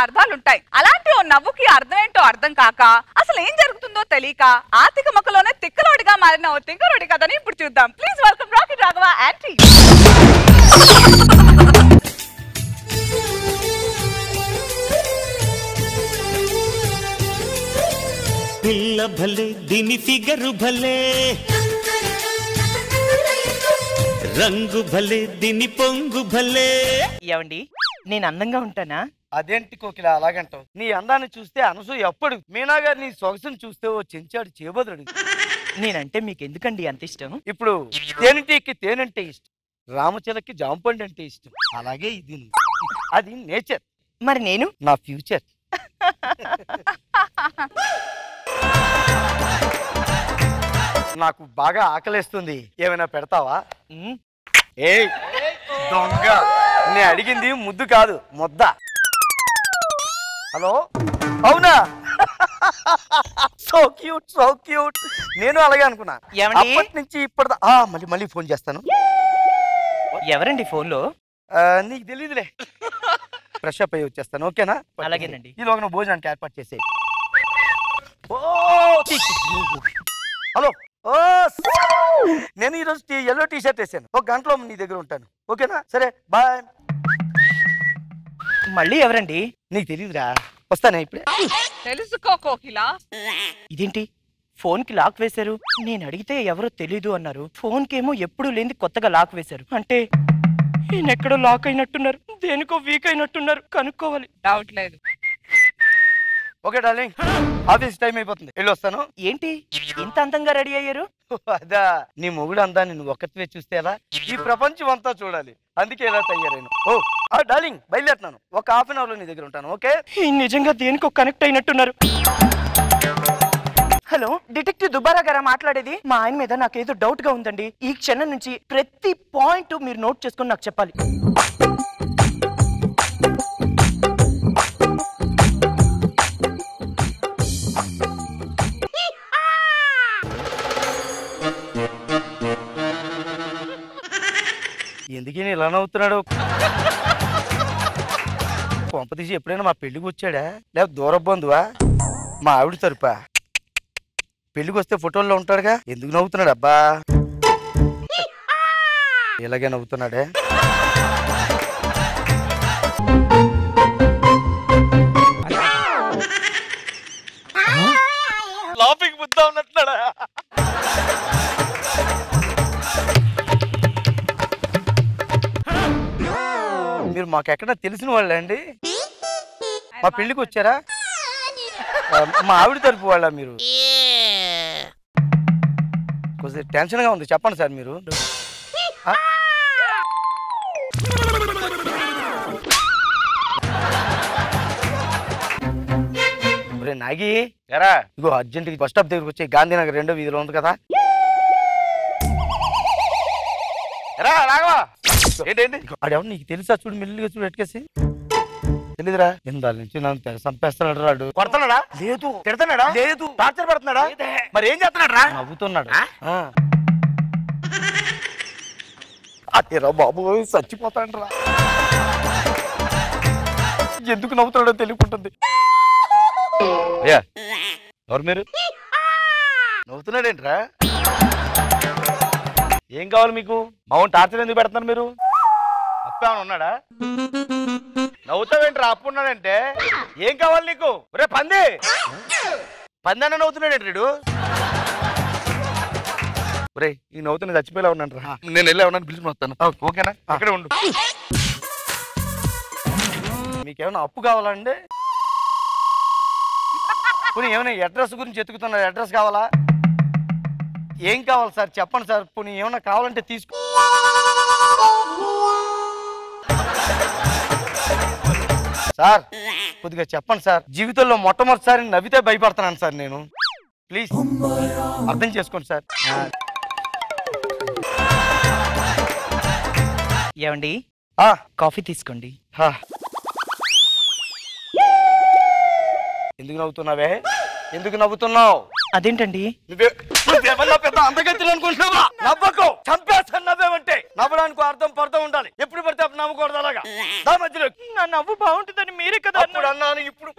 అర్థాలుంటాయి. అలాంటి ఓ నవ్వుకి అర్థం ఏంటో అర్థం కాక అసలు ఏం జరుగుతుందో తెలియక ఆతిక మొక్కలోనే తిక్కలోడిగా మారిన ఓ తిక్కలోడి కథని ఇప్పుడు చూద్దాం. Please welcome rocket Raghava aunty. పిల్ల భలే దీని ఫిగరు భలే, రంగు భలే దీని పొంగు భలే. ఏవండి నేను అందంగా ఉంటానా? అదేంటి కోకిల అలాగంటావు? నీ అందాన్ని చూస్తే అనసూయ ఎప్పుడు, మీనా గారు నీ సొగసును చూస్తే ఓ చెంచాడు చేబదుడు. నేనంటే మీకు ఎందుకండి అంత ఇష్టం? ఇప్పుడు తేనెటీకి తేనంటే ఇష్టం, రామచిలకి జాంపండు అంటే ఇష్టం, అలాగే ఇది అది నేచర్. మరి నేను నా ఫ్యూచర్. నాకు బాగా ఆకలేస్తుంది, ఏమైనా పెడతావా? ఏ దొంగ, నేను అడిగింది ముద్దు కాదు ముద్ద. హలో, అవునా? So cute so cute. నేను అలాగే అనుకున్నా. అప్పటి నుంచి ఇప్పటి మళ్ళీ ఫోన్ చేస్తాను. ఎవరండి ఫోన్లో? నీకు తెలియదులే. ఫ్రెష్ అప్ అయ్యి వచ్చేస్తాను, ఓకేనా? అలాగేనండి. ఈలోగా నువ్వు భోజనానికి ఏర్పాటు చేసేయి. హలో, నేను ఈరోజు ఎల్లో టీ షర్ట్ వేసాను, ఒక గంటలో నీ దగ్గర ఉంటాను, ఓకేనా? సరే బాయ్. మళ్ళీ ఎవరండి? నీకు తెలియదురా, వస్తానే ఇప్పుడే. తెలుసుకో కోకిల. ఇదేంటి ఫోన్ కి లాక్ వేశారు? నేను అడిగితే ఎవరో తెలీదు అన్నారు. ఫోన్ కేమో ఎప్పుడు లేని కొత్తగా లాక్ వేశారు. అంటే ఈయనెక్కడో లాక్ అయినట్టున్నారు, దేనికో వీక్ అయినట్టున్నారు. కనుక్కోవాలి. డౌట్ లేదు. ఓకే డార్లింగ్, ఆఫీస్ టైం అయిపోతుంది, వెళ్ళి వస్తాను. ఏంటి ఇంత అందంగా రెడీ అయ్యారు? అదా, నీ మొగుడు అందాన్ని నువ్వు ఒక్కటివే చూస్తే ఎలా? ఈ ప్రపంచం అంతా చూడాలి, అందుకే ఎలా తయారైన. ఓ డార్లింగ్, బయలుదేరుతున్నాను, ఒక హాఫ్ అన్ అవర్ లో నీ దగ్గర ఉంటాను, ఓకే? నిజంగా దేనికో కనెక్ట్ అయినట్టున్నారు. హలో, డిటెక్టివ్ దుబారా గారా మాట్లాడేది? మా ఆయన మీద నాకేదో డౌట్ గా ఉందండి. ఈ క్షణం నుంచి ప్రతి పాయింట్ మీరు నోట్ చేసుకుని నాకు చెప్పాలి. ఎందుకని ఇలా నవ్వుతున్నాడు? కొంప తీసి ఎప్పుడైనా మా పెళ్లికి వచ్చాడా, లేకపోతే దూర బంధువా? మా ఆవిడ తరపా? పెళ్లికి వస్తే ఫోటోల్లో ఉంటాడుగా, ఎందుకు నవ్వుతున్నాడు అబ్బా? ఇలాగే నవ్వుతున్నాడే. లాఫింగ్ ముద్దా ఉన్నట్టున్నాడా? మీరు మాకెక్కడ తెలిసిన వాళ్ళే అండి? మా పెళ్లికి వచ్చారా? మా ఆవిడ తరపు వాళ్ళ మీరు? కొంచెం టెన్షన్ గా ఉంది, చెప్పండి సార్ మీరు. నాగి ఎరా, ఇగో అర్జెంట్ బస్ స్టాప్ దగ్గరకు వచ్చి గాంధీనగర్ 2వ వీధిలో ఉంది కదా. ఎరా రాఘవా, ఏంటండి ఆడెవరు నీకు తెలుసా? చూడు మెల్లిగా చూడు, ఎట్టుకేసి. తెలీదురా? ఇందాల నుంచి నన్ను చంపేస్తున్నాడు. రాడు కొడుతున్నాడా? లేదు. తిడుతున్నాడా? లేదు. టార్చర్ పెడుతున్నాడా? మరి ఏం చేస్తున్నాడు రా? నవ్వుతున్నాడు. అదేరా బాబు, చచ్చిపోతాడు రా. ఎందుకు నవ్వుతున్నాడో తెలియకుంటుంది. ఎవరు మీరు? నవ్వుతున్నాడేంట్రా? ఏం కావాలి మీకు? మామూలు టార్చర్ ఎందుకు పెడుతున్నారు మీరు? అప్పేమన్నా ఉన్నాడా? నవ్వుతావేంట్రా? అప్పు ఉన్నాడంటే ఏం కావాలి నీకు? రే పంది, పంది అన్న నవ్వుతున్నాడేంటి వీడు? రే ఈ నవ్వుతున్న చచ్చిపోయేలా ఉన్నాను రా. నేను వెళ్ళా ఉన్నాను, పిలుచుకుని వస్తాను, ఓకేనా? అక్కడే ఉండు. మీకేమైనా అప్పు కావాలండి? పోనీ ఏమైనా అడ్రస్ గురించి ఎత్తుకుతున్నారు, అడ్రస్ కావాలా? ఏం కావాలి సార్ చెప్పండి సార్. పోనీ ఏమైనా కావాలంటే తీసుకో. సార్ కొద్దిగా చెప్పండి సార్, జీవితంలో మొట్టమొదటిసారి నవ్వితే భయపడుతున్నాను సార్ నేను. ప్లీజ్ అర్థం చేసుకోండి సార్. ఏమండి, కాఫీ తీసుకోండి. ఎందుకు నవ్వుతున్నావే? ఎందుకు నవ్వుతున్నావు? అదేంటండి? నువ్వేమన్నా పెద్ద అందగత్తులు అనుకుంటున్నావా? నవ్వకు, చంపేస్తాను. నవ్వేమంటే నవ్వడానికి అర్థం పర్థం ఉండాలి. ఎప్పుడు పడితే అప్పుడు నవ్వకూడదు. అలాగా దా మధ్యలో. నా నవ్వు బాగుంటుందని మీరే కదా అప్పుడు అన్నాను, ఇప్పుడు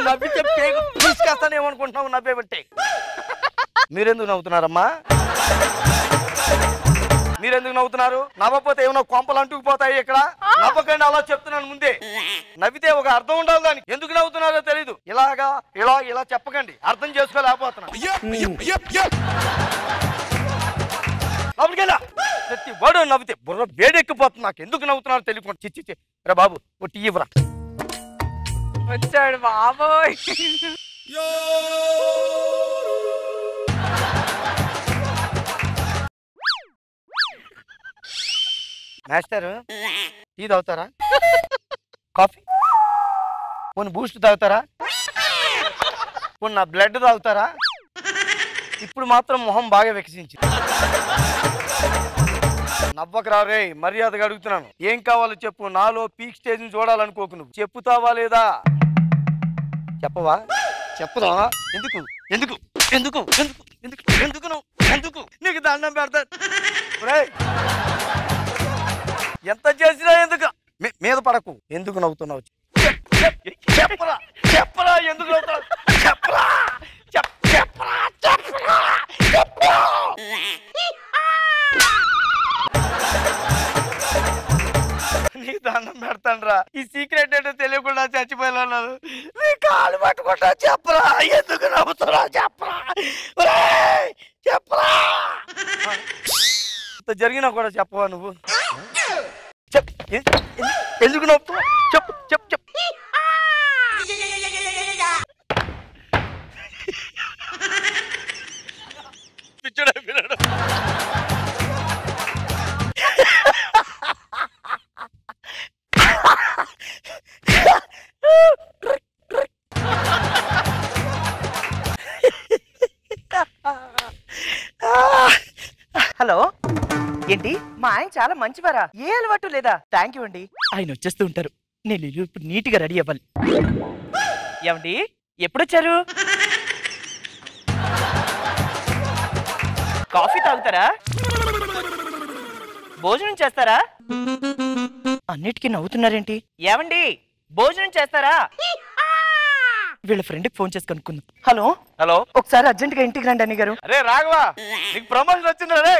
నవ్వితే పేగు తీసుకేస్తానేమనుకుంటున్నావు. నవ్వేమంటే మీరెందుకు నవ్వుతున్నారమ్మా? మీరెందుకు నవ్వుతున్నారు? నవ్వకపోతే ఏమన్నా కొంపలు అంటుకుపోతాయి ఇక్కడ. నవ్వకండి, అలా చెప్తున్నాను ముందే. నవ్వితే ఒక అర్థం ఉండాలి దానికి. ఎందుకు నవ్వుతున్నారో తెలీదు. ఇలాగా ఇలా ఇలా చెప్పకండి, అర్థం చేసుకోలేకపోతున్నా. ప్రతి వాడు నవ్వితే బుర్ర వేడెక్కిపోతుంది. నాకు ఎందుకు నవ్వుతున్నారో తెలియకుండా. చిచ్చి రా బాబు, ఓ టీ ఇవ్వరా. వచ్చాడు బాబోయ్. మాస్టర్ టీ తాగుతారా? కాఫీ? కొన్ని బూస్ట్ తాగుతారా? కొన్ని నా బ్లడ్ తాగుతారా? ఇప్పుడు మాత్రం మొహం బాగా వికసించింది. నవ్వకరా రే, మర్యాదగా అడుగుతున్నాను. ఏం కావాలో చెప్పు. నాలో పీక్ స్టేజ్ ని చూడాలనుకోకు. నువ్వు చెప్పుతావా లేదా? చెప్పవా? చెప్పరా? ఎందుకు ఎందుకు ఎందుకు ఎందుకు ఎందుకు ఎందుకు నువ్వు ఎందుకు? నీకు దండం పెడతా. ఎంత చేసినా ఎందుకు మీద పడకు. ఎందుకు నవ్వుతున్నావు? చెప్పరా చెప్పరా, ఎందుకు నవ్వుతున్నావు? చెప్పరా చెప్పరా చెప్పరా చెప్పరా. నీకు దండం పెడతాను రా. ఈ సీక్రెట్ ఏంటో తెలియకుండా చచ్చిపోయాను. నీ కాలు పట్టుకుంటా. చెప్పరా, ఎందుకు నవ్వుతున్నా? చెప్పరా చెప్పరా. ఇంత జరిగినా కూడా చెప్పవా నువ్వు? ఎందుకు నవ్వుతున్నా? చెప్పు చెప్పు చెప్పు. పిచ్చడా పిల్లడు. హలో, ఏంటి మా ఆయన చాలా మంచివారా? ఏ అలవాటు లేదా? థ్యాంక్ యూ అండి. ఆయన వచ్చేస్తూ ఉంటారు. నేను ఇప్పుడు నీట్ గా రెడీ అవ్వాలి. ఏమండి, ఎప్పుడొచ్చారు? కాఫీ తాగుతారా? భోజనం చేస్తారా? అన్నిటికీ నవ్వుతున్నారేంటి? ఏమండి, భోజనం చేస్తారా? వీళ్ళ ఫ్రెండ్కి ఫోన్ చేసి కనుక్కుందాం. హలో హలో, ఒకసారి అర్జెంట్ గా ఇంటికి రండి అన్నయ్య గారు. అరే రాఘవా, నీకు ప్రమోషన్ వచ్చిందా? రే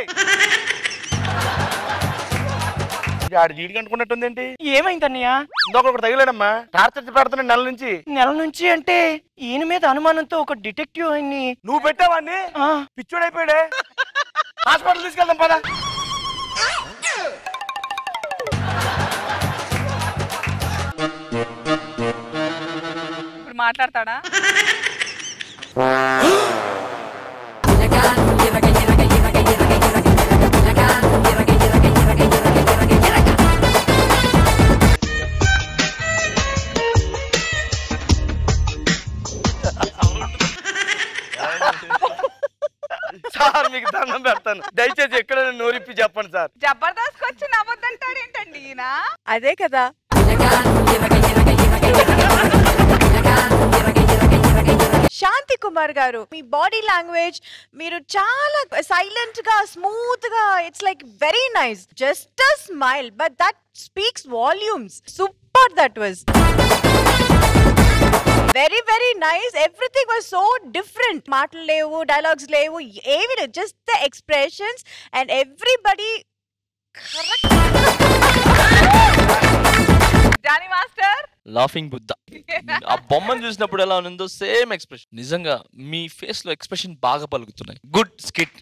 ఆడు జీడికి అనుకున్నట్టుందేంటి? ఏమైంది అన్నయ్య? ఇంకొకటి తగిలేడమ్మా. టార్చర్ పెడుతున్నా నెల నుంచి. నెల నుంచి అంటే ఈయన మీద అనుమానంతో ఒక డిటెక్టివ్ ఆయన్ని. నువ్వు పెట్టావాన్ని? పిచ్చోడైపోయాడే. హాస్పిటల్ తీసుకెళ్దాం పదా. ఇప్పుడు మాట్లాడతాడా? సార్ మీకు దండం పెడతాను, దయచేసి ఎక్కడ నోరిప్పి చెప్పండి సార్. జబర్దస్త్ వచ్చి నవ్వద్దంటాడు ఏంటండి ఈయన? అదే కదా. శాంతి కుమార్ గారు, మీ బాడీ లాంగ్వేజ్ మీరు చాలా సైలెంట్ గా స్మూత్ గా, it's like very nice. Just a smile but that speaks volumes. Super, that was very very nice. Everything was so different. మాటలు లేవు, డైలాగ్స్ లేవు, ఏవి లేవు, just the expressions and everybody. Jani master, laughing Buddha. ఆ బొమ్మను చూసినప్పుడు ఎలా ఉందో సేమ్ ఎక్స్ప్రెషన్. నిజంగా మీ ఫేస్ లో ఎక్స్ప్రెషన్ బాగా పలుకుతున్నాయి. Good skit.